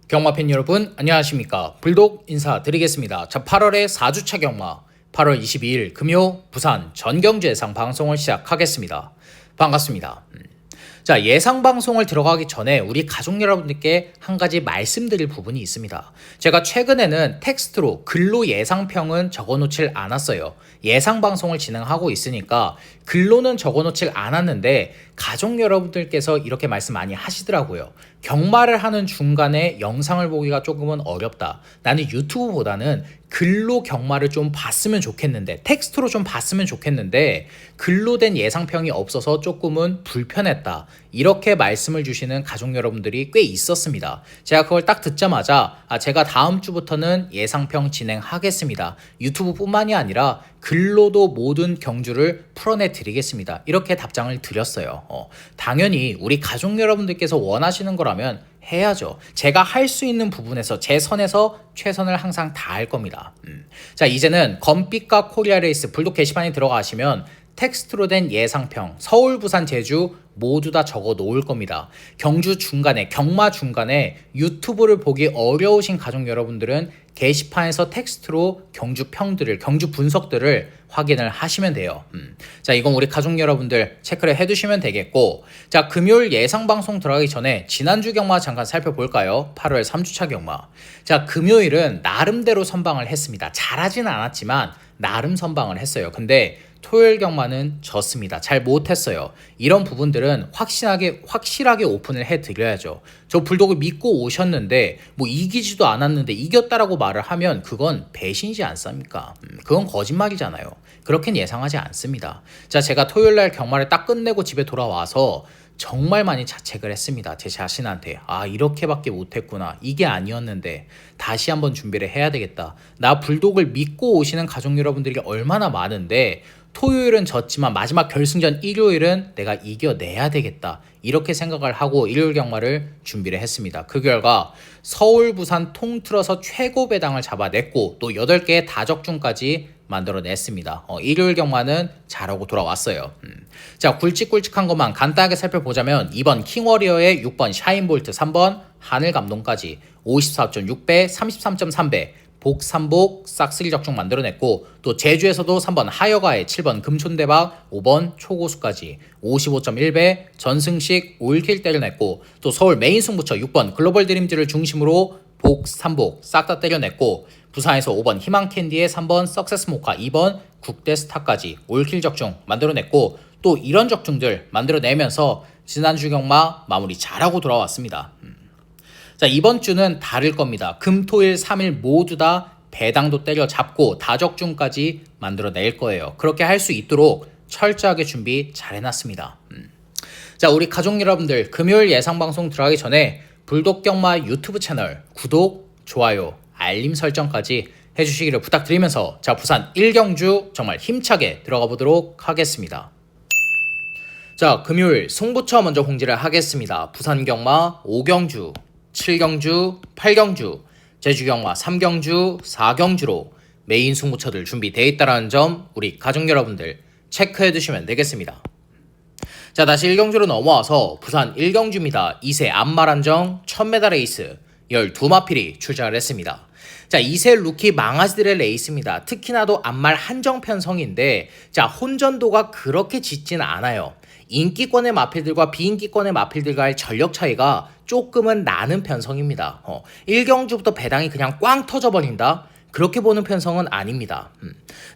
경마팬 여러분 안녕하십니까. 불독 인사드리겠습니다. 자, 8월의 4주차 경마 8월 22일 금요 부산 전경주 예상 방송을 시작하겠습니다. 반갑습니다. 자, 예상 방송을 들어가기 전에 우리 가족 여러분들께 한 가지 말씀드릴 부분이 있습니다. 제가 최근에는 텍스트로 글로 예상평은 적어놓질 않았어요. 예상 방송을 진행하고 있으니까 글로는 적어놓질 않았는데 가족 여러분들께서 이렇게 말씀 많이 하시더라고요. 경마를 하는 중간에 영상을 보기가 조금은 어렵다. 나는 유튜브보다는 글로 경마를 좀 봤으면 좋겠는데, 텍스트로 좀 봤으면 좋겠는데 글로 된 예상평이 없어서 조금은 불편했다. 이렇게 말씀을 주시는 가족 여러분들이 꽤 있었습니다. 제가 그걸 딱 듣자마자 제가 다음 주부터는 예상평 진행하겠습니다. 유튜브뿐만이 아니라 글로도 모든 경주를 풀어내 드리겠습니다. 이렇게 답장을 드렸어요. 당연히 우리 가족 여러분들께서 원하시는 거라면 해야죠. 제가 할 수 있는 부분에서 제 선에서 최선을 항상 다할 겁니다. 자, 이제는 검빛과 코리아 레이스 불독 게시판에 들어가시면 텍스트로 된 예상평 서울, 부산, 제주 모두 다 적어 놓을 겁니다. 경주 중간에, 경마 중간에 유튜브를 보기 어려우신 가족 여러분들은 게시판에서 텍스트로 경주 평들을, 경주 분석들을 확인을 하시면 돼요. 자, 이건 우리 가족 여러분들 체크를 해두시면 되겠고, 자, 금요일 예상 방송 들어가기 전에 지난주 경마 잠깐 살펴볼까요? 8월 3주차 경마. 자, 금요일은 나름대로 선방을 했습니다. 잘하진 않았지만 나름 선방을 했어요. 근데 토요일 경마는 졌습니다. 잘 못했어요. 이런 부분들은 확실하게 오픈을 해드려야죠. 저 불독을 믿고 오셨는데 뭐 이기지도 않았는데 이겼다라고 말을 하면 그건 배신이지 않습니까? 그건 거짓말이잖아요. 그렇게는 예상하지 않습니다. 자, 제가 토요일날 경마를 딱 끝내고 집에 돌아와서 정말 많이 자책을 했습니다. 제 자신한테. 이렇게밖에 못했구나. 이게 아니었는데 다시 한번 준비를 해야 되겠다. 나 불독을 믿고 오시는 가족 여러분들이 얼마나 많은데 토요일은 졌지만 마지막 결승전 일요일은 내가 이겨내야 되겠다. 이렇게 생각을 하고 일요일 경마를 준비를 했습니다. 그 결과 서울, 부산 통틀어서 최고 배당을 잡아냈고 또 8개의 다적중까지 만들어냈습니다. 일요일 경마는 잘하고 돌아왔어요. 자, 굵직굵직한 것만 간단하게 살펴보자면 2번 킹워리어의 6번 샤인볼트, 3번 하늘감동까지 54.6배, 33.3배 복 3복 싹쓸이 적중 만들어냈고, 또 제주에서도 3번 하여가의 7번 금촌대박 5번 초고수까지 55.1배 전승식 올킬 때려냈고, 또 서울 메인 승부처 6번 글로벌 드림즈를 중심으로 복 3복 싹 다 때려냈고, 부산에서 5번 희망캔디의 3번 석세스 모카 2번 국대스타까지 올킬 적중 만들어냈고, 또 이런 적중들 만들어내면서 지난주 경마 마무리 잘하고 돌아왔습니다. 자, 이번 주는 다를 겁니다. 금, 토, 일, 3일 모두 다 배당도 때려잡고 다적중까지 만들어낼 거예요. 그렇게 할 수 있도록 철저하게 준비 잘 해놨습니다. 자, 우리 가족 여러분들 금요일 예상방송 들어가기 전에 불독경마 유튜브 채널 구독, 좋아요, 알림 설정까지 해주시기를 부탁드리면서, 자, 부산 1경주 정말 힘차게 들어가 보도록 하겠습니다. 자, 금요일 승부처 먼저 공지를 하겠습니다. 부산 경마 5경주, 7경주, 8경주, 제주경마 3경주, 4경주로 메인 승부처들 준비되어 있다는 점 우리 가족 여러분들 체크해 두시면 되겠습니다. 자, 다시 1경주로 넘어와서 부산 1경주입니다. 2세 안마란정 1000m 레이스 12마필이 출장을 했습니다. 자, 2세 루키 망아지들의 레이스입니다. 특히나도 안말 한정 편성인데, 자, 혼전도가 그렇게 짙지는 않아요. 인기권의 마필들과 비인기권의 마필들과의 전력 차이가 조금은 나는 편성입니다. 1경주부터 배당이 그냥 꽝 터져버린다? 그렇게 보는 편성은 아닙니다.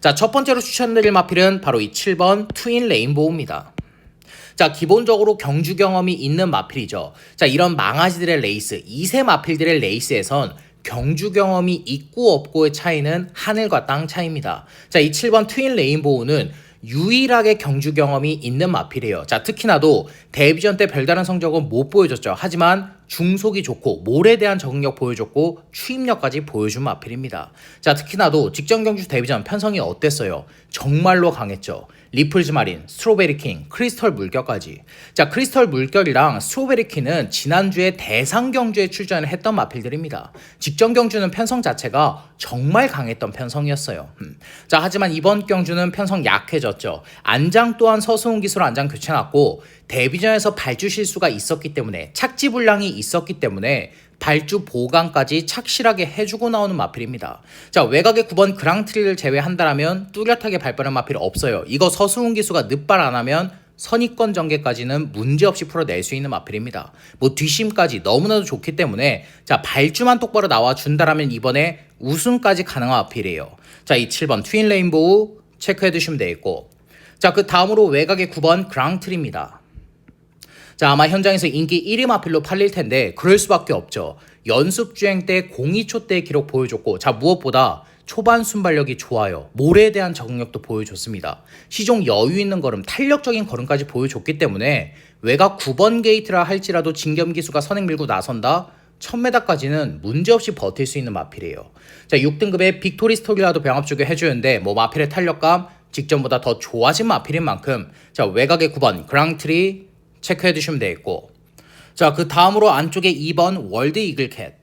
자, 첫 번째로 추천드릴 마필은 바로 이 7번 트윈 레인보우입니다. 자, 기본적으로 경주 경험이 있는 마필이죠. 자, 이런 망아지들의 레이스, 2세 마필들의 레이스에선 경주 경험이 있고 없고의 차이는 하늘과 땅 차이입니다. 자, 이 7번 트윈 레인보우는 유일하게 경주 경험이 있는 마필이에요. 자, 특히나도 데뷔전 때 별다른 성적은 못 보여줬죠. 하지만 중속이 좋고 몰에 대한 적응력 보여줬고 추임력까지 보여준 마필입니다. 자, 특히나도 직전 경주 데뷔전 편성이 어땠어요? 정말로 강했죠. 리플즈 마린, 스트로베리 킹, 크리스털 물결까지. 자, 크리스털 물결이랑 스트로베리 킹은 지난주에 대상 경주에 출전을 했던 마필들입니다. 직전 경주는 편성 자체가 정말 강했던 편성이었어요. 자, 하지만 이번 경주는 편성 약해졌죠. 안장 또한 서수훈 기수로 안장 교체났고, 데뷔전에서 발주 실수가 있었기 때문에, 착지 불량이 있었기 때문에 발주 보강까지 착실하게 해주고 나오는 마필입니다. 자, 외곽의 9번 그랑트리를 제외한다면 뚜렷하게 발빠른 마필 없어요. 이거 서수훈 기수가 늦발 안 하면 선입권 전개까지는 문제없이 풀어낼 수 있는 마필입니다. 뭐 뒷심까지 너무나도 좋기 때문에 자, 발주만 똑바로 나와준다라면 이번에 우승까지 가능한 마필이에요. 자, 이 7번 트윈 레인보우 체크해 두시면 되겠고, 자, 그 다음으로 외곽의 9번 그랑트리입니다. 자, 아마 현장에서 인기 1위 마필로 팔릴 텐데 그럴 수밖에 없죠. 연습 주행 때 02초 대 기록 보여줬고, 자, 무엇보다 초반 순발력이 좋아요. 모래에 대한 적응력도 보여줬습니다. 시종 여유 있는 걸음, 탄력적인 걸음까지 보여줬기 때문에 외곽 9번 게이트라 할지라도 진겸 기수가 선행 밀고 나선다 1000m까지는 문제없이 버틸 수 있는 마필이에요. 자, 6등급의 빅토리 스토리라도 병합 쪽에 해주는데 뭐 마필의 탄력감 직전보다 더 좋아진 마필인 만큼 자, 외곽의 9번 그랑트리 체크해 두시면 되겠고, 자, 그 다음으로 안쪽에 2번 월드 이글캣.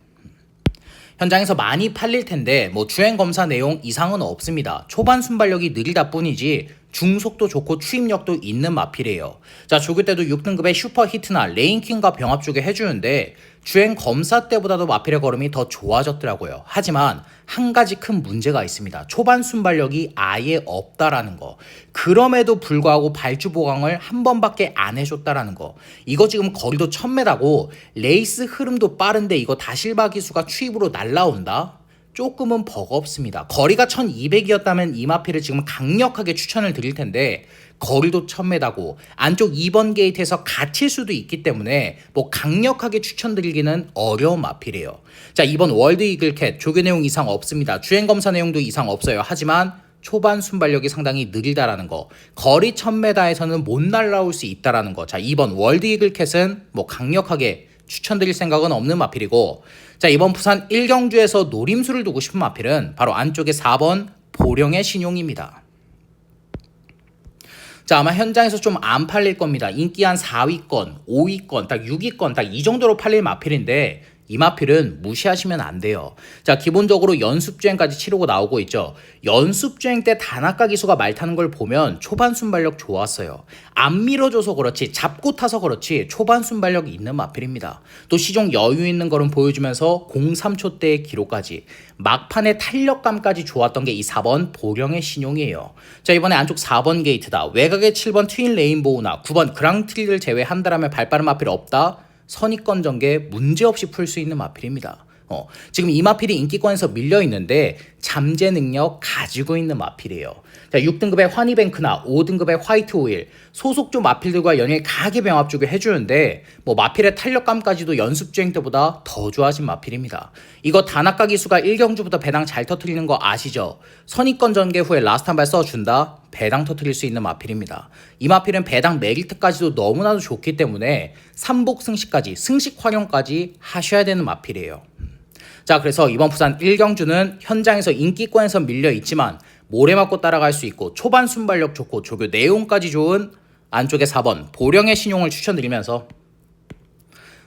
현장에서 많이 팔릴 텐데 뭐 주행 검사 내용 이상은 없습니다. 초반 순발력이 느리다 뿐이지 중속도 좋고 추임력도 있는 마필이에요. 자, 조교 때도 6등급의 슈퍼 히트나 레인킹과 병합 쪽에 해주는데 주행 검사 때보다도 마필의 걸음이 더 좋아졌더라고요. 하지만 한 가지 큰 문제가 있습니다. 초반 순발력이 아예 없다라는 거. 그럼에도 불구하고 발주 보강을 한 번밖에 안 해줬다라는 거. 이거 지금 거리도 1000m고 레이스 흐름도 빠른데 이거 다실바 기수가 추입으로 날라온다? 조금은 버겁습니다. 거리가 1200이었다면 이 마필을 지금 강력하게 추천을 드릴 텐데 거리도 1000m고 안쪽 2번 게이트에서 갇힐 수도 있기 때문에 뭐 강력하게 추천드리기는 어려운 마필이에요. 자, 2번 월드 이글캣 조교 내용 이상 없습니다. 주행 검사 내용도 이상 없어요. 하지만 초반 순발력이 상당히 느리다라는 거, 거리 1000m에서는 못 날라올 수 있다라는 거. 자, 2번 월드 이글캣은 뭐 강력하게 추천드릴 생각은 없는 마필이고, 자, 이번 부산 1경주에서 노림수를 두고 싶은 마필은 바로 안쪽에 4번 보령의 신용입니다. 자, 아마 현장에서 좀 안 팔릴 겁니다. 인기 한 4위권, 5위권, 딱 6위권 딱 이 정도로 팔릴 마필인데 이 마필은 무시하시면 안 돼요. 자, 기본적으로 연습주행까지 치르고 나오고 있죠. 연습주행 때 다나카 기수가 말 타는 걸 보면 초반 순발력 좋았어요. 안 밀어줘서 그렇지, 잡고 타서 그렇지 초반 순발력이 있는 마필입니다. 또 시종 여유 있는 걸음 보여주면서 03초대의 기록까지, 막판의 탄력감까지 좋았던 게 이 4번 보령의 신용이에요. 자, 이번에 안쪽 4번 게이트다. 외곽의 7번 트윈 레인보우나 9번 그랑트리를 제외한다라면 발빠른 마필 없다. 선입권 전개 문제없이 풀 수 있는 마필입니다. 지금 이 마필이 인기권에서 밀려 있는데 잠재 능력 가지고 있는 마필이에요. 자, 6등급의 환희뱅크나 5등급의 화이트 오일, 소속조 마필들과 연일 가게 병합 쪽에 해주는데 뭐 마필의 탄력감까지도 연습 주행 때보다 더 좋아진 마필입니다. 이거 다나카 기수가 1경주부터 배당 잘 터트리는 거 아시죠? 선입권 전개 후에 라스트 한 발 써준다? 배당 터트릴 수 있는 마필입니다. 이 마필은 배당 메리트까지도 너무나도 좋기 때문에 삼복 승식까지, 승식 활용까지 하셔야 되는 마필이에요. 자, 그래서 이번 부산 1경주는 현장에서 인기권에서 밀려 있지만 모래 맞고 따라갈 수 있고 초반 순발력 좋고 조교 내용까지 좋은 안쪽에 4번 보령의 신용을 추천드리면서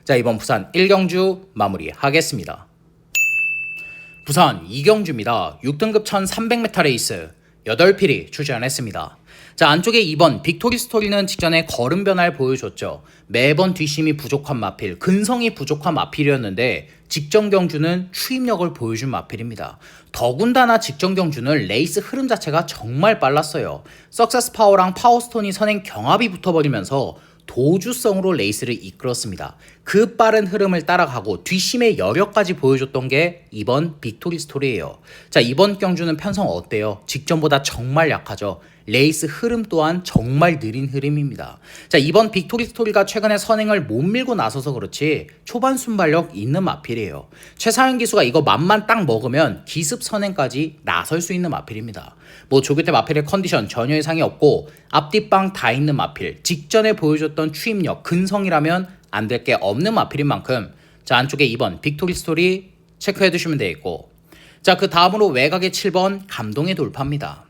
자, 이번 부산 1경주 마무리하겠습니다. 부산 2경주입니다. 6등급 1300m 레이스 8필이 출전했습니다. 자, 안쪽에 2번 빅토리 스토리는 직전에 걸음 변화를 보여줬죠. 매번 뒷심이 부족한 마필, 근성이 부족한 마필이었는데 직전 경주는 추임력을 보여준 마필입니다. 더군다나 직전 경주는 레이스 흐름 자체가 정말 빨랐어요. 석세스 파워랑 파워스톤이 선행 경합이 붙어버리면서 도주성으로 레이스를 이끌었습니다. 그 빠른 흐름을 따라가고 뒷심의 여력까지 보여줬던 게 이번 빅토리 스토리예요. 자, 이번 경주는 편성 어때요? 직전보다 정말 약하죠. 레이스 흐름 또한 정말 느린 흐름입니다. 자, 이번 빅토리 스토리가 최근에 선행을 못 밀고 나서서 그렇지 초반 순발력 있는 마필이에요. 최상현 기수가 이거 맘만 딱 먹으면 기습 선행까지 나설 수 있는 마필입니다. 뭐 조교 때 마필의 컨디션 전혀 이상이 없고 앞뒷방 다 있는 마필, 직전에 보여줬던 추임력, 근성이라면 안 될 게 없는 마필인 만큼 자, 안쪽에 2번 빅토리 스토리 체크해 두시면 되겠고, 자, 그 다음으로 외곽의 7번 감동의 돌파입니다.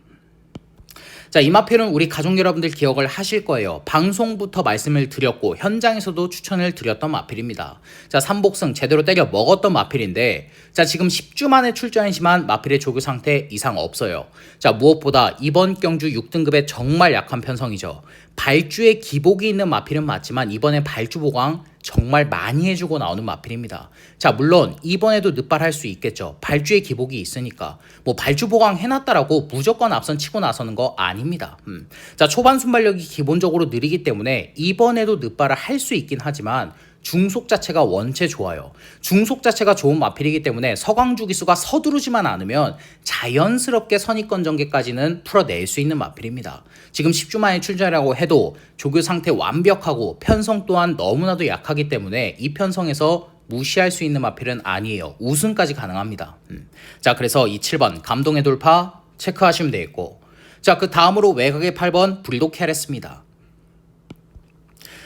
자, 이 마필은 우리 가족 여러분들 기억을 하실 거예요. 방송부터 말씀을 드렸고 현장에서도 추천을 드렸던 마필입니다. 자, 삼복승 제대로 때려 먹었던 마필인데 자, 지금 10주 만에 출전이지만 마필의 조교 상태 이상 없어요. 자, 무엇보다 이번 경주 6등급에 정말 약한 편성이죠. 발주에 기복이 있는 마필은 맞지만 이번에 발주 보강 정말 많이 해주고 나오는 마필입니다. 자, 물론 이번에도 늦발할 수 있겠죠. 발주에 기복이 있으니까. 뭐 발주 보강 해놨다라고 무조건 앞선 치고 나서는 거 아닙니다. 자, 초반 순발력이 기본적으로 느리기 때문에 이번에도 늦발을 할 수 있긴 하지만 중속 자체가 원체 좋아요. 중속 자체가 좋은 마필이기 때문에 서광주 기수가 서두르지만 않으면 자연스럽게 선입권 전개까지는 풀어낼 수 있는 마필입니다. 지금 10주 만에 출전이라고 해도 조교 상태 완벽하고 편성 또한 너무나도 약하기 때문에 이 편성에서 무시할 수 있는 마필은 아니에요. 우승까지 가능합니다. 자, 그래서 이 7번 감동의 돌파 체크하시면 되겠고, 자, 그 다음으로 외곽의 8번 불독 캐랬습니다.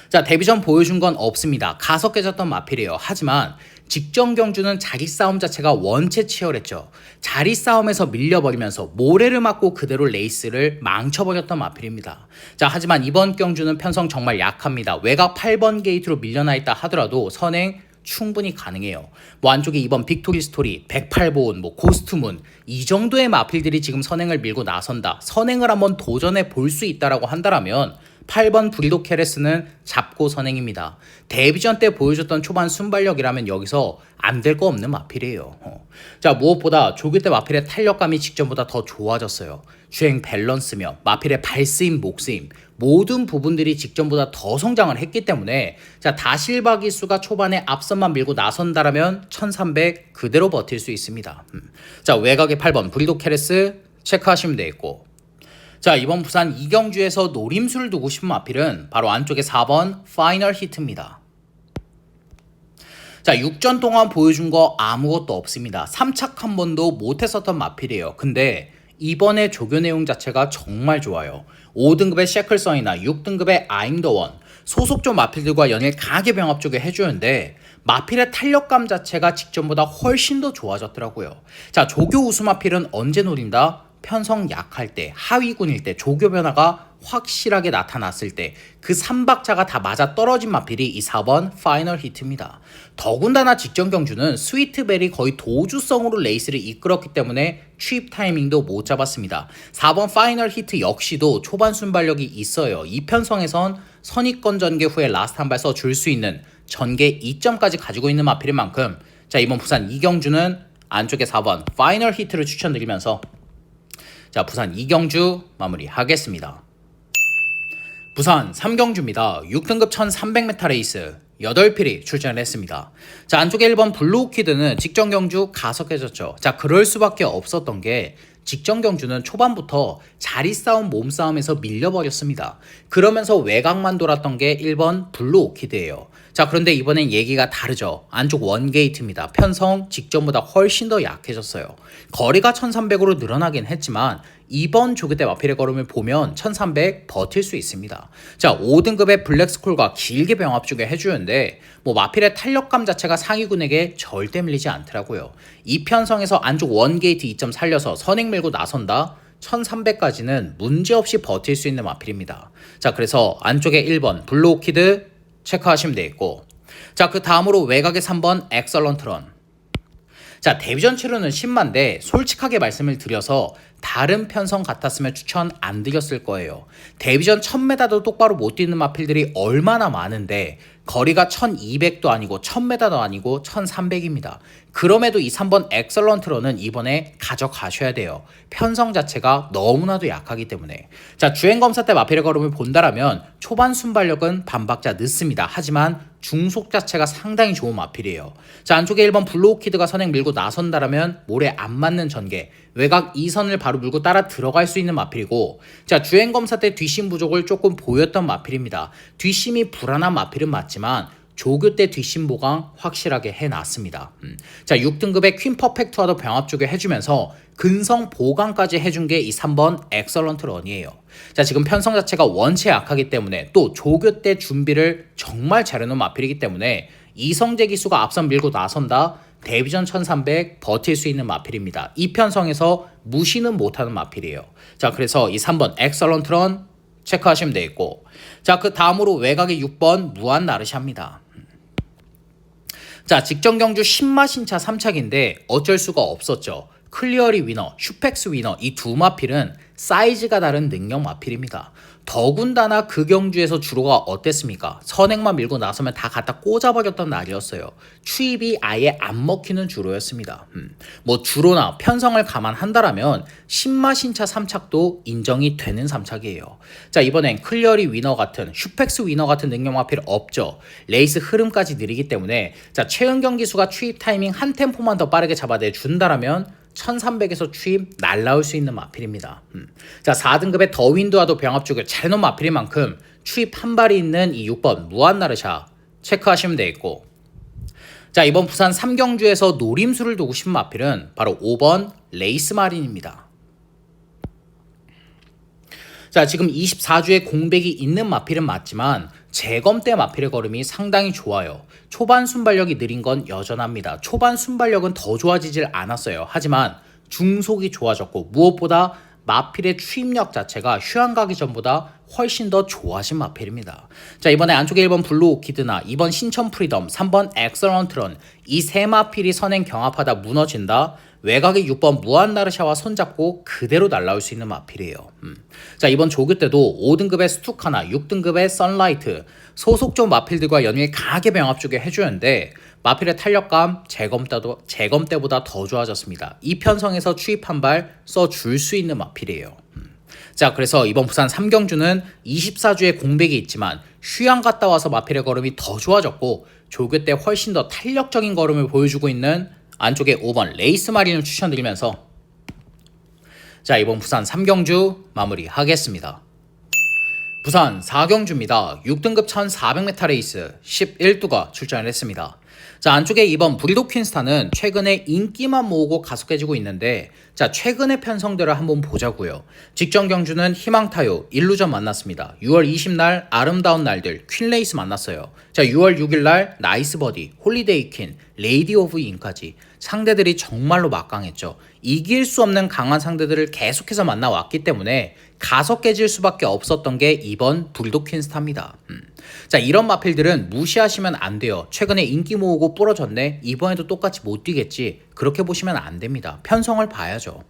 자, 데뷔전 보여준 건 없습니다. 가서 깨졌던 마필이에요. 하지만 직전 경주는 자리 싸움 자체가 원체 치열했죠. 자리 싸움에서 밀려버리면서 모래를 맞고 그대로 레이스를 망쳐버렸던 마필입니다. 자, 하지만 이번 경주는 편성 정말 약합니다. 외곽 8번 게이트로 밀려나 있다 하더라도 선행 충분히 가능해요. 뭐 안쪽에 이번 빅토리 스토리, 108보온, 뭐 고스트문 이 정도의 마필들이 지금 선행을 밀고 나선다. 선행을 한번 도전해 볼 수 있다라고 한다라면 8번 브리도 캐레스는 잡고 선행입니다. 데뷔전 때 보여줬던 초반 순발력이라면 여기서 안 될 거 없는 마필이에요. 자, 무엇보다 조교 때 마필의 탄력감이 직전보다 더 좋아졌어요. 주행 밸런스며 마필의 발쓰임, 목쓰임 모든 부분들이 직전보다 더 성장을 했기 때문에 자, 다실바 기수가 초반에 앞선만 밀고 나선다라면 1300 그대로 버틸 수 있습니다. 자, 외곽의 8번 브리도 캐레스 체크하시면 되겠고, 자, 이번 부산 이경주에서 노림수를 두고 싶은 마필은 바로 안쪽에 4번 파이널 히트입니다. 자, 6전 동안 보여준 거 아무것도 없습니다. 3착 한 번도 못했었던 마필이에요. 근데 이번에 조교 내용 자체가 정말 좋아요. 5등급의 셰클선이나 6등급의 아임더원 소속조 마필들과 연일 강하게 병합 쪽에 해주는데 마필의 탄력감 자체가 직전보다 훨씬 더 좋아졌더라고요. 자, 조교 우수 마필은 언제 노린다? 편성 약할 때, 하위군일 때, 조교 변화가 확실하게 나타났을 때 그 3박자가 다 맞아 떨어진 마필이 이 4번 파이널 히트입니다. 더군다나 직전 경주는 스위트벨이 거의 도주성으로 레이스를 이끌었기 때문에 취입 타이밍도 못 잡았습니다. 4번 파이널 히트 역시도 초반 순발력이 있어요. 이 편성에선 선입권 전개 후에 라스트 한 발 써 줄 수 있는 전개 2점까지 가지고 있는 마필인 만큼 자, 이번 부산 이경주는 안쪽에 4번 파이널 히트를 추천드리면서 자, 부산 이경주 마무리하겠습니다. 부산 3경주입니다. 6등급 1300m 레이스 8필이 출전을 했습니다. 자, 안쪽에 1번 블루오키드는 직전 경주 가서 깨졌죠. 자, 그럴 수밖에 없었던 게 직전 경주는 초반부터 자리 싸움, 몸싸움에서 밀려버렸습니다. 그러면서 외곽만 돌았던 게 1번 블루오키드예요. 자, 그런데 이번엔 얘기가 다르죠. 안쪽 원게이트입니다. 편성 직전보다 훨씬 더 약해졌어요. 거리가 1300으로 늘어나긴 했지만 이번 조교 때 마필의 걸음을 보면 1300 버틸 수 있습니다. 자, 5등급의 블랙스콜과 길게 병합 쪽에 해주는데 뭐 마필의 탄력감 자체가 상위군에게 절대 밀리지 않더라고요. 이 편성에서 안쪽 원게이트 2점 살려서 선행 밀고 나선다. 1300까지는 문제없이 버틸 수 있는 마필입니다. 자, 그래서 안쪽에 1번 블루오키드 체크하시면 되겠고, 자, 그 다음으로 외곽의 3번 엑설런트런. 자, 데뷔전 치료는 10만인데 솔직하게 말씀을 드려서 다른 편성 같았으면 추천 안 드렸을 거예요. 데뷔전 1000m도 똑바로 못 뛰는 마필들이 얼마나 많은데 거리가 1200도 아니고 1000m도 아니고 1300입니다. 그럼에도 이 3번 엑설런트런은 이번에 가져가셔야 돼요. 편성 자체가 너무나도 약하기 때문에. 자, 주행검사 때 마필의 걸음을 본다라면 초반 순발력은 반박자 늦습니다. 하지만 중속 자체가 상당히 좋은 마필이에요. 자, 안쪽에 1번 블루오키드가 선행 밀고 나선다라면 모래 안 맞는 전개, 외곽 2선을 바로 물고 따라 들어갈 수 있는 마필이고, 자, 주행검사 때 뒷심 부족을 조금 보였던 마필입니다. 뒷심이 불안한 마필은 맞지만 조교 때 뒷심 보강 확실하게 해놨습니다. 자, 6등급의 퀸 퍼펙트와도 병합 쪽에 해주면서 근성 보강까지 해준 게 이 3번 엑설런트 런이에요. 자, 지금 편성 자체가 원체 약하기 때문에 또 조교 때 준비를 정말 잘해놓은 마필이기 때문에 이성재 기수가 앞선 밀고 나선다. 데뷔전 1300 버틸 수 있는 마필입니다. 이 편성에서 무시는 못하는 마필이에요. 자, 그래서 이 3번 엑설런트 런 체크하시면 되겠고, 자, 그 다음으로 외곽의 6번 무한 나르샤입니다. 자, 직전 경주 신마신차 3착인데 어쩔 수가 없었죠. 클리어리 위너, 슈펙스 위너 이 두 마필은 사이즈가 다른 능력 마필입니다. 더군다나 그 경주에서 주로가 어땠습니까? 선행만 밀고 나서면 다 갖다 꽂아버렸던 날이었어요. 추입이 아예 안 먹히는 주로였습니다. 뭐 주로나 편성을 감안한다라면 신마신차 3착도 인정이 되는 3착이에요. 자, 이번엔 클리어리 위너 같은 슈펙스 위너 같은 능력 마필 없죠. 레이스 흐름까지 느리기 때문에 자, 최근 경기수가 추입 타이밍 한 템포만 더 빠르게 잡아내 준다라면 1300에서 추입 날라올 수 있는 마필입니다. 자, 4등급의 더윈드와도 병합 쪽을 잘 놓은 마필인 만큼 추입 한 발이 있는 이 6번 무한나르샤 체크하시면 되겠고, 자, 이번 부산 3경주에서 노림수를 두고 싶은 마필은 바로 5번 레이스 마린입니다. 자, 지금 24주에 공백이 있는 마필은 맞지만 재검 때 마필의 걸음이 상당히 좋아요. 초반 순발력이 느린 건 여전합니다. 초반 순발력은 더 좋아지질 않았어요. 하지만 중속이 좋아졌고 무엇보다 마필의 추입력 자체가 휴양 가기 전보다 훨씬 더 좋아진 마필입니다. 자, 이번에 안쪽에 1번 블루 오키드나 2번 신천 프리덤, 3번 엑설런트런 이 세 마필이 선행 경합하다 무너진다. 외곽의 6번 무한나르샤와 손잡고 그대로 날라올 수 있는 마필이에요. 자, 이번 조교 때도 5등급의 스투카나 6등급의 선라이트 소속조 마필들과 연일 강하게 병합 주게 해주는데 마필의 탄력감 재검 때보다 더 좋아졌습니다. 이 편성에서 추입 한 발 써줄 수 있는 마필이에요. 자, 그래서 이번 부산 3경주는 24주에 공백이 있지만 휴양 갔다 와서 마필의 걸음이 더 좋아졌고 조교 때 훨씬 더 탄력적인 걸음을 보여주고 있는 안쪽에 5번 레이스 마린을 추천드리면서 자, 이번 부산 3경주 마무리하겠습니다. 부산 4경주입니다. 6등급 1400m 레이스 11두가 출전을 했습니다. 자, 안쪽에 이번 브리도 퀸스타는 최근에 인기만 모으고 가속해지고 있는데 자, 최근의 편성들을 한번 보자고요. 직전 경주는 희망타요, 일루전 만났습니다. 6월 20날 아름다운 날들 퀸레이스 만났어요. 자, 6월 6일날 나이스 버디, 홀리데이 퀸, 레이디 오브 인까지 상대들이 정말로 막강했죠. 이길 수 없는 강한 상대들을 계속해서 만나왔기 때문에 가속해질 수밖에 없었던 게 이번 불도 퀸스타입니다. 자, 이런 마필들은 무시하시면 안 돼요. 최근에 인기 모으고 부러졌네, 이번에도 똑같이 못 뛰겠지, 그렇게 보시면 안 됩니다. 편성을 봐야죠.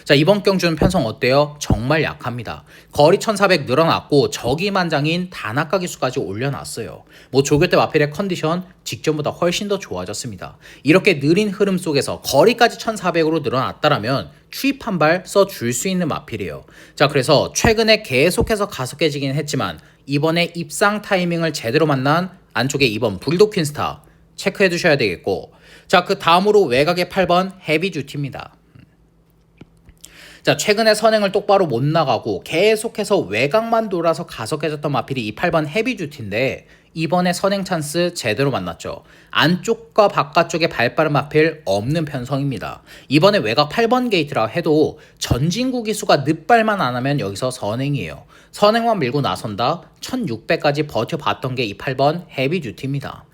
자, 이번 경주는 편성 어때요? 정말 약합니다. 거리 1400 늘어났고 저기만장인 단아까 기수까지 올려놨어요. 뭐 조교 때 마필의 컨디션 직전보다 훨씬 더 좋아졌습니다. 이렇게 느린 흐름 속에서 거리까지 1400으로 늘어났다라면 추입 한 발 써줄 수 있는 마필이에요. 자, 그래서 최근에 계속해서 가속해지긴 했지만 이번에 입상 타이밍을 제대로 만난 안쪽에 이번 불도 퀸스타 체크해 두셔야 되겠고, 자, 그 다음으로 외곽의 8번 헤비듀티입니다. 자, 최근에 선행을 똑바로 못 나가고 계속해서 외곽만 돌아서 가속해졌던 마필이 이 8번 헤비듀티인데 이번에 선행 찬스 제대로 만났죠. 안쪽과 바깥쪽에 발빠른 마필 없는 편성입니다. 이번에 외곽 8번 게이트라 해도 전진구 기수가 늦발만 안 하면 여기서 선행이에요. 선행만 밀고 나선다 1600까지 버텨봤던 게 이 8번 헤비듀티입니다.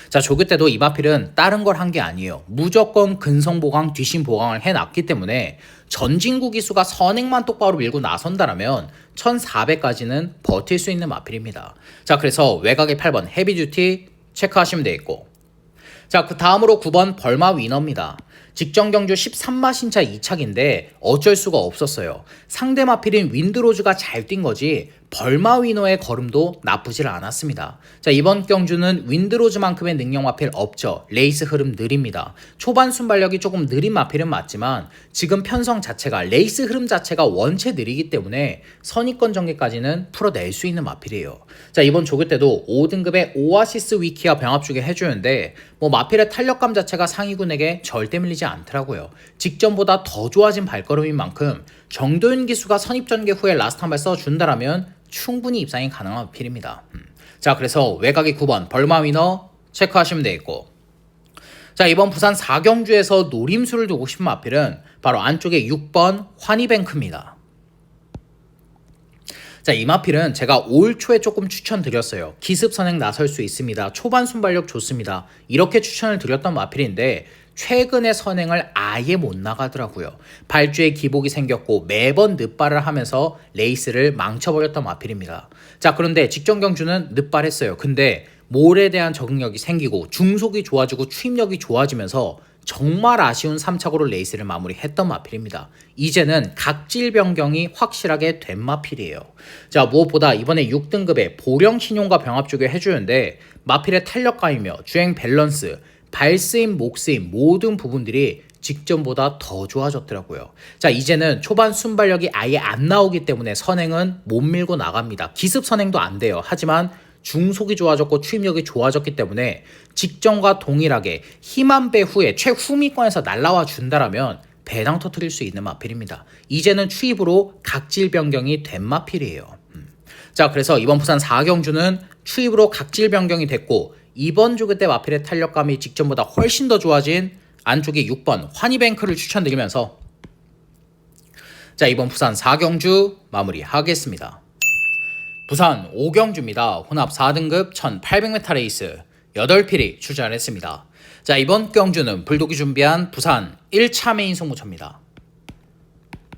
자, 조교 때도 이 마필은 다른 걸 한 게 아니에요. 무조건 근성 보강, 뒷심 보강을 해놨기 때문에 전진구 기수가 선행만 똑바로 밀고 나선다라면 1400까지는 버틸 수 있는 마필입니다. 자, 그래서 외곽의 8번 헤비듀티 체크하시면 되겠고, 자, 그 다음으로 9번 벌마 위너입니다. 직전 경주 13마 신차 2착인데 어쩔 수가 없었어요. 상대 마필인 윈드로즈가 잘 뛴 거지 벌마 위너의 걸음도 나쁘질 않았습니다. 자, 이번 경주는 윈드로즈만큼의 능력 마필 없죠. 레이스 흐름 느립니다. 초반 순발력이 조금 느린 마필은 맞지만 지금 편성 자체가 레이스 흐름 자체가 원체 느리기 때문에 선입권 전개까지는 풀어낼 수 있는 마필이에요. 자, 이번 조교 때도 5등급의 오아시스 위키와 병합 주게 해주는데 뭐 마필의 탄력감 자체가 상위군에게 절대 밀리지 않더라고요. 직전보다 더 좋아진 발걸음인 만큼 정도윤 기수가 선입 전개 후에 라스트 한 발 써준다라면 충분히 입상이 가능한 마필입니다. 자, 그래서 외곽의 9번 벌마 위너 체크하시면 되겠고, 자, 이번 부산 4경주에서 노림수를 두고 싶은 마필은 바로 안쪽에 6번 환희뱅크입니다. 자, 이 마필은 제가 올 초에 조금 추천드렸어요. 기습 선행 나설 수 있습니다. 초반 순발력 좋습니다. 이렇게 추천을 드렸던 마필인데 최근에 선행을 아예 못 나가더라고요. 발주에 기복이 생겼고 매번 늦발을 하면서 레이스를 망쳐버렸던 마필입니다. 자, 그런데 직전 경주는 늦발했어요. 근데 몰에 대한 적응력이 생기고 중속이 좋아지고 추입력이 좋아지면서 정말 아쉬운 3차고로 레이스를 마무리했던 마필입니다. 이제는 각질 변경이 확실하게 된 마필이에요. 자, 무엇보다 이번에 6등급의 보령 신용과 병합 조교 해주는데 마필의 탄력감이며 주행 밸런스, 발스임, 목스임 모든 부분들이 직전보다 더 좋아졌더라고요. 자, 이제는 초반 순발력이 아예 안 나오기 때문에 선행은 못 밀고 나갑니다. 기습 선행도 안 돼요. 하지만 중속이 좋아졌고 추임력이 좋아졌기 때문에 직전과 동일하게 힘한 배 후에 최후미권에서 날라와 준다라면 배당 터뜨릴 수 있는 마필입니다. 이제는 추입으로 각질 변경이 된 마필이에요. 자, 그래서 이번 부산 4경주는 추입으로 각질 변경이 됐고 이번 조교 때 마필의 탄력감이 직전보다 훨씬 더 좋아진 안쪽에 6번 환희뱅크를 추천드리면서 자, 이번 부산 4경주 마무리하겠습니다. 부산 5경주입니다. 혼합 4등급 1800m 레이스 8필이 출전을 했습니다. 자, 이번 경주는 불독이 준비한 부산 1차 메인 승무처입니다.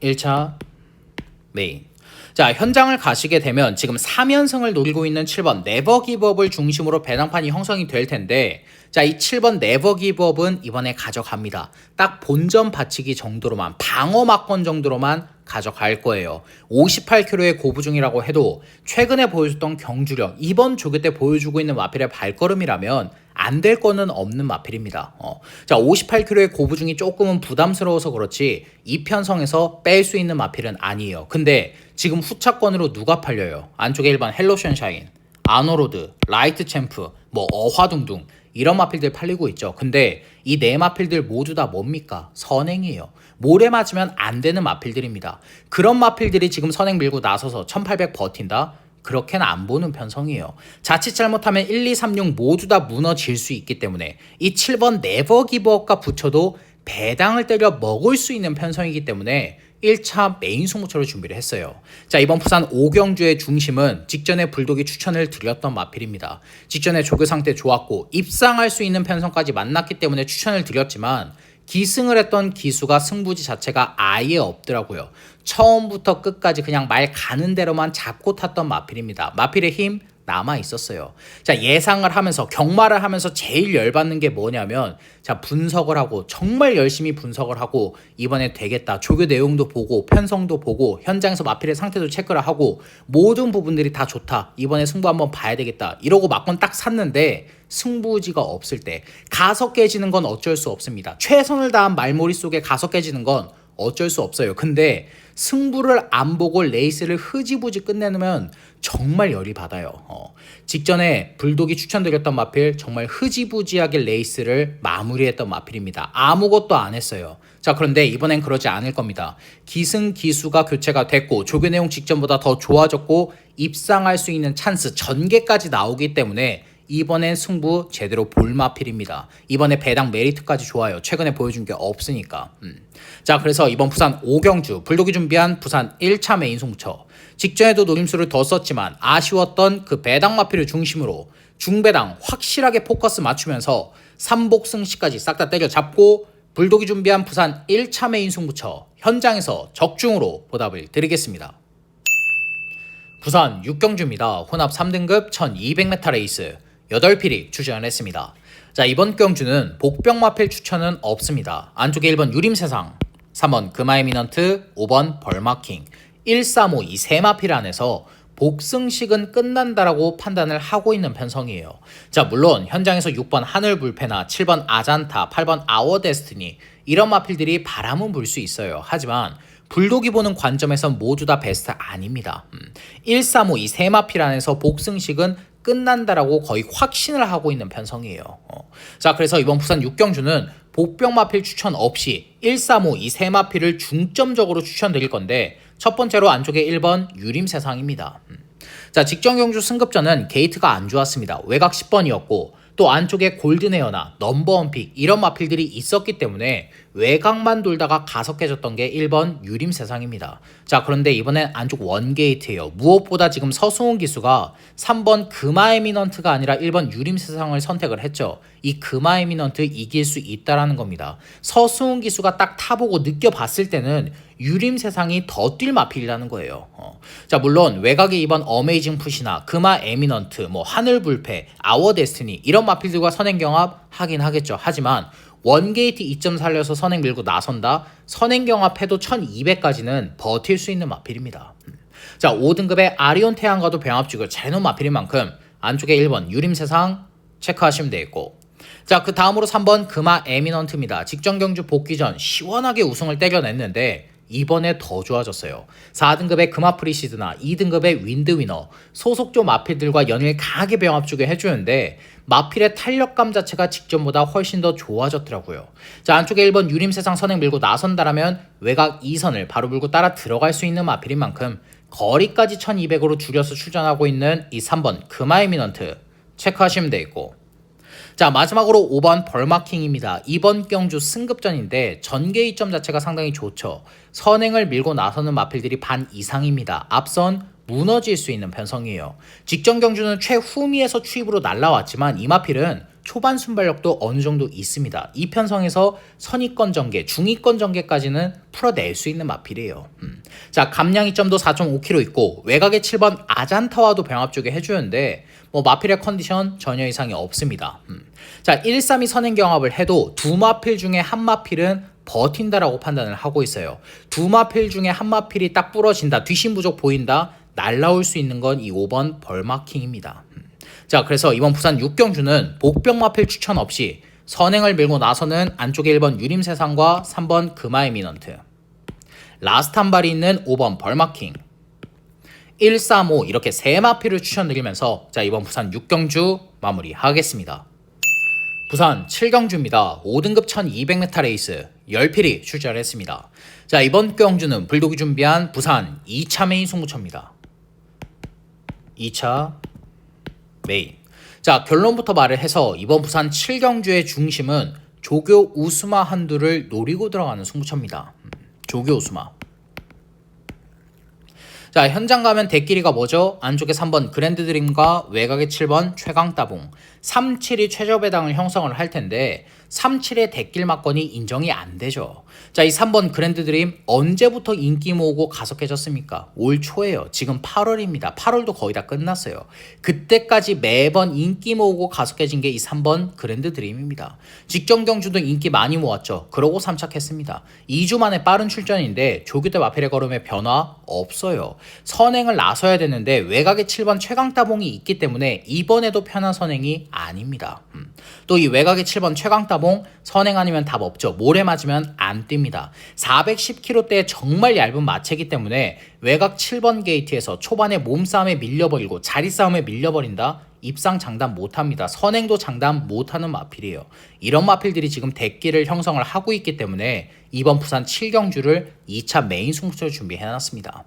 1차 메인. 자, 현장을 가시게 되면 지금 3연승을 노리고 있는 7번 네버 기브업을 중심으로 배당판이 형성이 될 텐데 자, 이 7번 네버 기브업은 이번에 가져갑니다. 딱 본전 받치기 정도로만 방어 막권 정도로만 가져갈 거예요. 58km의 고부 중이라고 해도 최근에 보여줬던 경주력 이번 조교 때 보여주고 있는 마필의 발걸음이라면 안 될 거는 없는 마필입니다. 자, 58km의 고부 중이 조금은 부담스러워서 그렇지 이 편성에서 뺄 수 있는 마필은 아니에요. 근데 지금 후차권으로 누가 팔려요? 안쪽에 1번 헬로 션샤인, 아노로드, 라이트 챔프, 뭐 어화둥둥 이런 마필들 팔리고 있죠. 근데 이 네 마필들 모두 다 뭡니까? 선행이에요. 모래 맞으면 안 되는 마필들입니다. 그런 마필들이 지금 선행 밀고 나서서 1800 버틴다? 그렇게는 안 보는 편성이에요. 자칫 잘못하면 1, 2, 3, 6 모두 다 무너질 수 있기 때문에 이 7번 네버 기브업과 붙여도 배당을 때려 먹을 수 있는 편성이기 때문에 1차 메인 승무처로 준비를 했어요. 자, 이번 부산 5경주의 중심은 직전에 불독이 추천을 드렸던 마필입니다. 직전에 조교 상태 좋았고 입상할 수 있는 편성까지 만났기 때문에 추천을 드렸지만 기승을 했던 기수가 승부지 자체가 아예 없더라고요. 처음부터 끝까지 그냥 말 가는 대로만 잡고 탔던 마필입니다. 마필의 힘 남아 있었어요. 자, 예상을 하면서 경마를 하면서 제일 열받는 게 뭐냐면 자, 분석을 하고 정말 열심히 분석을 하고 이번에 되겠다. 조교 내용도 보고 편성도 보고 현장에서 마필의 상태도 체크를 하고 모든 부분들이 다 좋다. 이번에 승부 한번 봐야 되겠다. 이러고 막건 딱 샀는데 승부지가 없을 때 가서 깨지는 건 어쩔 수 없습니다. 최선을 다한 말머리 속에 가서 깨지는 건 어쩔 수 없어요. 근데 승부를 안 보고 레이스를 흐지부지 끝내면 정말 열이 받아요. 직전에 불독이 추천드렸던 마필 정말 흐지부지하게 레이스를 마무리했던 마필입니다. 아무것도 안 했어요. 자, 그런데 이번엔 그러지 않을 겁니다. 기승 기수가 교체가 됐고 조교 내용 직전보다 더 좋아졌고 입상할 수 있는 찬스 전개까지 나오기 때문에 이번엔 승부 제대로 볼 마필입니다. 이번에 배당 메리트까지 좋아요. 최근에 보여준 게 없으니까. 자, 그래서 이번 부산 5경주 불독이 준비한 부산 1차 메인 승부처 직전에도 노림수를 더 썼지만 아쉬웠던 그 배당 마필을 중심으로 중배당 확실하게 포커스 맞추면서 3복승시까지 싹 다 때려잡고 불독이 준비한 부산 1차 메인 승부처 현장에서 적중으로 보답을 드리겠습니다. 부산 6경주입니다. 혼합 3등급 1200m 레이스 8필이 출전을 했습니다. 자, 이번 경주는 복병마필 추천은 없습니다. 안쪽에 1번 유림세상, 3번 금화에미넌트, 5번 벌마킹, 1, 3, 5 이 세 마필 안에서 복승식은 끝난다라고 판단을 하고 있는 편성이에요. 자, 물론 현장에서 6번 하늘불패나 7번 아잔타, 8번 아워데스티니 이런 마필들이 바람은 불 수 있어요. 하지만 불독이 보는 관점에선 모두 다 베스트 아닙니다. 1, 3, 5 이 세 마필 안에서 복승식은 끝난다라고 거의 확신을 하고 있는 편성이에요. 자, 그래서 이번 부산 6경주는 복병마필 추천 없이 1, 3, 5 이 세 마필을 중점적으로 추천드릴 건데 첫 번째로 안쪽에 1번 유림세상입니다. 자, 직전 경주 승급전은 게이트가 안 좋았습니다. 외곽 10번이었고 또 안쪽에 골든에어나 넘버원픽 이런 마필들이 있었기 때문에 외곽만 돌다가 가서 깨졌던 게 1번 유림세상입니다. 자, 그런데 이번엔 안쪽 원게이트예요. 무엇보다 지금 서승훈 기수가 3번 금화에미넌트가 아니라 1번 유림세상을 선택을 했죠. 이 금화에미넌트 이길 수 있다라는 겁니다. 서승훈 기수가 딱 타보고 느껴봤을 때는 유림세상이 더 뛸 마필이라는 거예요. 자, 물론 외곽에 이번 어메이징 푸시나 금화에미넌트, 뭐 하늘불패, 아워데스티니 이런 마필들과 선행경합 하긴 하겠죠. 하지만 원게이트 2점 살려서 선행 밀고 나선다. 선행 경합해도 1200까지는 버틸 수 있는 마필입니다. 자, 5등급의 아리온 태양과도 병합주고 제노 마필인 만큼 안쪽에 1번 유림세상 체크하시면 되겠고, 자, 그 다음으로 3번 금화 에미넌트입니다. 직전 경주 복귀 전 시원하게 우승을 때려냈는데 이번에 더 좋아졌어요. 4등급의 금화 프리시드나 2등급의 윈드위너, 소속조 마필들과 연일 강하게 병합주게 해주는데 마필의 탄력감 자체가 직전보다 훨씬 더 좋아졌더라고요. 자, 안쪽에 1번 유림세상 선행 밀고 나선다라면 외곽 2선을 바로 물고 따라 들어갈 수 있는 마필인 만큼 거리까지 1200으로 줄여서 출전하고 있는 이 3번 금화 에미넌트 체크하시면 되겠고, 자, 마지막으로 5번 벌마킹입니다. 이번 경주 승급전인데 전개 2점 자체가 상당히 좋죠. 선행을 밀고 나서는 마필들이 반 이상입니다. 앞선 무너질 수 있는 편성이에요. 직전 경주는 최후미에서 추입으로 날라왔지만 이 마필은 초반 순발력도 어느 정도 있습니다. 이 편성에서 선위권 전개, 중위권 전개까지는 풀어낼 수 있는 마필이에요. 자, 감량 2점도 4.5kg 있고 외곽의 7번 아잔타와도 병합주게 해주는데 마필의 컨디션 전혀 이상이 없습니다. 자, 1-3이 선행 경합을 해도 두 마필 중에 한 마필은 버틴다라고 판단을 하고 있어요. 두 마필 중에 한 마필이 딱 부러진다, 뒷심 부족 보인다, 날라올 수 있는 건 이 5번 벌마킹입니다. 자, 그래서 이번 부산 6경주는 복병 마필 추천 없이 선행을 밀고 나서는 안쪽에 1번 유림세상과 3번 금화에미넌트, 라스트 한 발이 있는 5번 벌마킹, 1, 3, 5 이렇게 세 마필을 추천드리면서 자, 이번 부산 6경주 마무리하겠습니다. 부산 7경주입니다. 5등급 1200m 레이스 10필이 출전했습니다. 자, 이번 경주는 불독이 준비한 부산 2차 메인 승부처입니다. 2차 메인. 자, 결론부터 말을 해서 이번 부산 7경주의 중심은 조교 우스마 한두를 노리고 들어가는 승부처입니다. 조교 우스마. 자, 현장 가면 대끼리가 뭐죠? 안쪽에 3번 그랜드드림과 외곽에 7번 최강따봉, 3-7이 최저배당을 형성을 할 텐데 3-7의 대길 막건이 인정이 안 되죠. 자, 이 3번 그랜드드림 언제부터 인기 모으고 가속해졌습니까? 올 초에요. 지금 8월입니다. 8월도 거의 다 끝났어요. 그때까지 매번 인기 모으고 가속해진 게 이 3번 그랜드드림입니다. 직전 경주도 인기 많이 모았죠. 그러고 3착했습니다. 2주 만에 빠른 출전인데 조교대 마필의 걸음에 변화 없어요. 선행을 나서야 되는데 외곽에 7번 최강따봉이 있기 때문에 이번에도 편한 선행이 아닙니다. 또 이 외곽에 7번 최강따봉 선행 아니면 답 없죠. 모래 맞으면 안 뜁니다. 410kg대의 정말 얇은 마체이기 때문에 외곽 7번 게이트에서 초반에 몸싸움에 밀려버리고 자리싸움에 밀려버린다? 입상 장담 못합니다. 선행도 장담 못하는 마필이에요. 이런 마필들이 지금 대끼를 형성을 하고 있기 때문에 이번 부산 7경주를 2차 메인 승부처를 준비해놨습니다.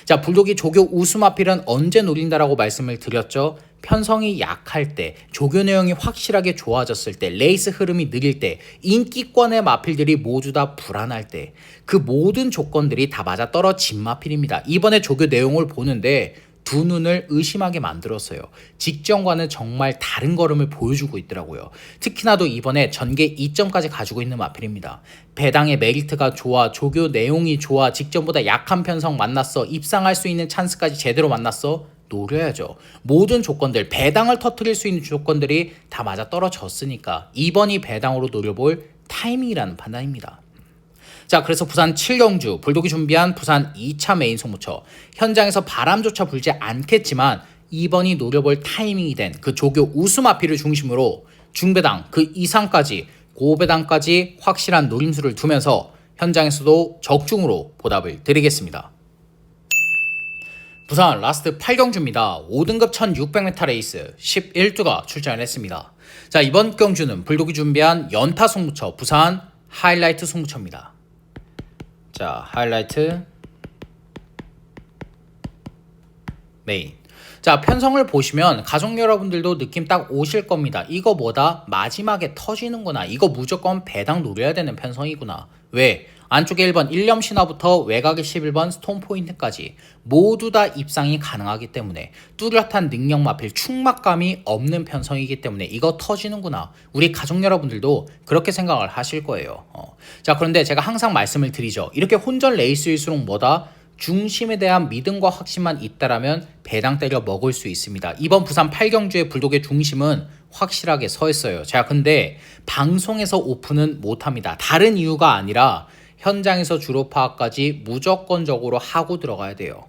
자, 불독이 조교 우수 마필은 언제 노린다라고 말씀을 드렸죠. 편성이 약할 때, 조교 내용이 확실하게 좋아졌을 때, 레이스 흐름이 느릴 때, 인기권의 마필들이 모두 다 불안할 때, 그 모든 조건들이 다 맞아 떨어진 마필입니다. 이번에 조교 내용을 보는데 두 눈을 의심하게 만들었어요. 직전과는 정말 다른 걸음을 보여주고 있더라고요. 특히나도 이번에 전개 2점까지 가지고 있는 마필입니다. 배당의 메리트가 좋아, 조교 내용이 좋아, 직전보다 약한 편성 만났어, 입상할 수 있는 찬스까지 제대로 만났어, 노려야죠. 모든 조건들, 배당을 터뜨릴 수 있는 조건들이 다 맞아 떨어졌으니까 이번이 배당으로 노려볼 타이밍이라는 판단입니다. 자, 그래서 부산 7경주 불독이 준비한 부산 2차 메인 승부처, 현장에서 바람조차 불지 않겠지만 이번이 노려볼 타이밍이 된 그 조교 우수 마필을 중심으로 중배당 그 이상까지 고배당까지 확실한 노림수를 두면서 현장에서도 적중으로 보답을 드리겠습니다. 부산 라스트 8경주입니다. 5등급 1600m 레이스 11두가 출전을 했습니다. 자, 이번 경주는 불독이 준비한 연타 승부처 부산 하이라이트 승부처입니다. 자, 하이라이트 메인. 자, 편성을 보시면 가족 여러분들도 느낌 딱 오실 겁니다. 이거 뭐다? 마지막에 터지는구나. 이거 무조건 배당 노려야 되는 편성이구나. 왜? 안쪽에 1번 1념 신화부터 외곽에 11번 스톤 포인트까지 모두 다 입상이 가능하기 때문에 뚜렷한 능력 마필 충막감이 없는 편성이기 때문에 이거 터지는구나. 우리 가족 여러분들도 그렇게 생각을 하실 거예요. 자, 그런데 제가 항상 말씀을 드리죠. 이렇게 혼전 레이스일수록 뭐다? 중심에 대한 믿음과 확신만 있다라면 배당 때려 먹을 수 있습니다. 이번 부산 8경주의 불독의 중심은 확실하게 서 있어요. 자, 근데 방송에서 오픈은 못합니다. 다른 이유가 아니라 현장에서 주로 파악까지 무조건적으로 하고 들어가야 돼요.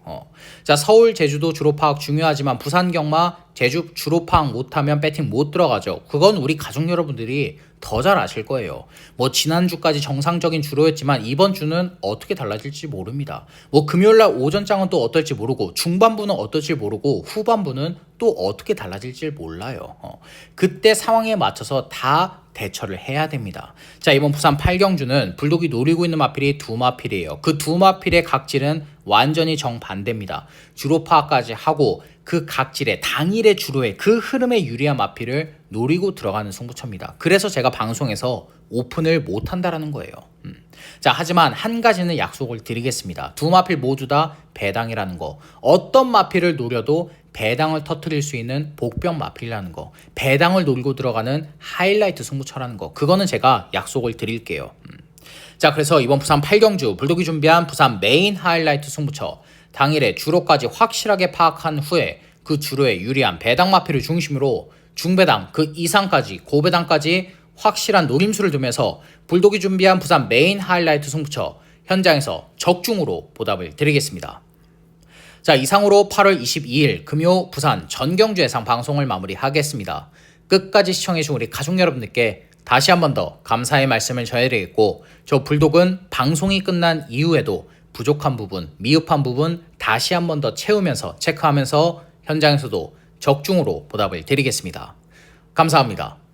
자, 서울, 제주도 주로 파악 중요하지만 부산, 경마, 제주 주로 파악 못하면 배팅 못 들어가죠. 그건 우리 가족 여러분들이 더 잘 아실 거예요. 뭐 지난주까지 정상적인 주로였지만 이번 주는 어떻게 달라질지 모릅니다. 뭐 금요일날 오전장은 또 어떨지 모르고 중반부는 어떨지 모르고 후반부는 또 어떻게 달라질지 몰라요. 그때 상황에 맞춰서 다 대처를 해야 됩니다. 자, 이번 부산 8경주는 불독이 노리고 있는 마필이 두 마필이에요. 그 두 마필의 각질은 완전히 정반대입니다. 주로 파악까지 하고 그 각질의 당일의 주로의 그 흐름에 유리한 마필을 노리고 들어가는 승부처입니다. 그래서 제가 방송에서 오픈을 못한다라는 거예요. 자, 하지만 한 가지는 약속을 드리겠습니다. 두 마필 모두 다 배당이라는 거. 어떤 마필을 노려도 배당을 터뜨릴 수 있는 복병 마필이라는 거. 배당을 노리고 들어가는 하이라이트 승부처라는 거. 그거는 제가 약속을 드릴게요. 자, 그래서 이번 부산 8경주 불독이 준비한 부산 메인 하이라이트 승부처. 당일에 주로까지 확실하게 파악한 후에 그 주로에 유리한 배당 마필을 중심으로 중배당 그 이상까지 고배당까지 확실한 노림수를 두면서 불독이 준비한 부산 메인 하이라이트 승부처 현장에서 적중으로 보답을 드리겠습니다. 자, 이상으로 8월 22일 금요 부산 전경주 예상 방송을 마무리하겠습니다. 끝까지 시청해주신 우리 가족 여러분들께 다시 한 번 더 감사의 말씀을 전해드리겠고, 저 불독은 방송이 끝난 이후에도 부족한 부분, 미흡한 부분 다시 한 번 더 채우면서 체크하면서 현장에서도 적중으로 보답을 드리겠습니다. 감사합니다.